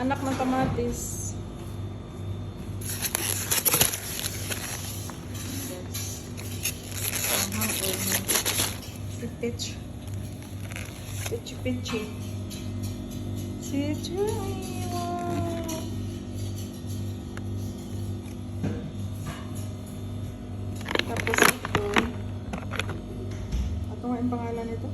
anak ng kamatis. Si Peach. Peachy. Si Joey. Wow. Tapos ito. Ano nga yung pangalan nito?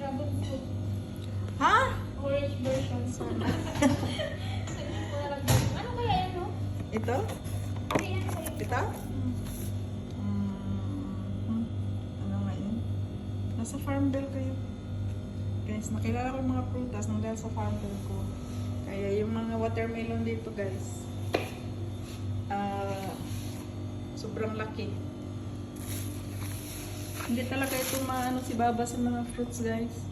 Dragon fruit. Ha? Orange version. Sana. Ano kaya yan, no? Ito? Hindi yan sa'yo. Ito? Ano nga yun? Nasa Farmville kayo. Guys, nakilala ko yung mga prutas nang dahil sa Farmville ko. Kaya yung mga watermelon dito, guys, sobrang laki. Hindi talaga ito maano si Baba sa mga fruits, guys.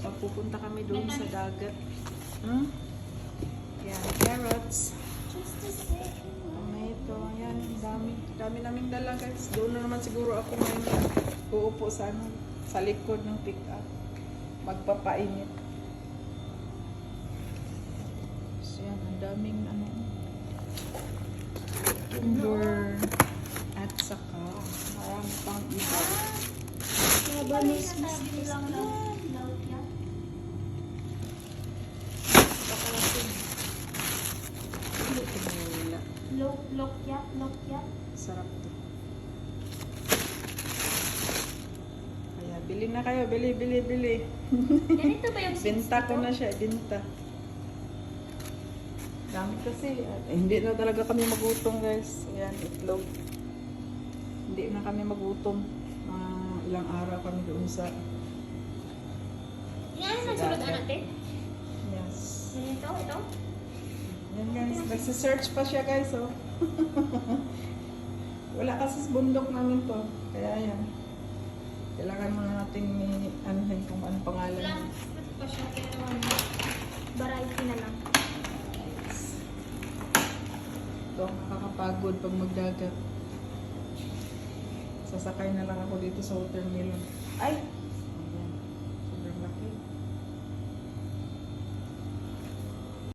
So, pupunta kami doon sa dagat. Yan, carrots. Just to say. Tomato, yan, dami naming dala, guys. Doon na naman siguro ako ngayon uupo sa likod ng pick-up. Magpapainit. So yan, ang daming cucumber at saka marami pang iba. Lebanese lang daw. Saka natin. Hindi ito nila. Lokya. Sarap to. Kaya, bili na kayo. Bili. Ganito ba yung Binta ko na siya. Binta. Dami kasi. Hindi na talaga kami magutom, guys. Ayan, itlog. Hindi na kami magutom. Mga ilang araw kami doon sa... Yan, nagsulod natin. Yes. Ito. Yan, guys. Nagsisearch pa siya, guys, oh. Wala kasi sa bundok namin to. Kaya yan. Kailangan mo na natin anuhin kung anong pangalan. Plastic pa siya, pero variety na lang. Ito, nakakapagod pag magdagat. Sasakay na lang ako dito sa watermelon. Ay!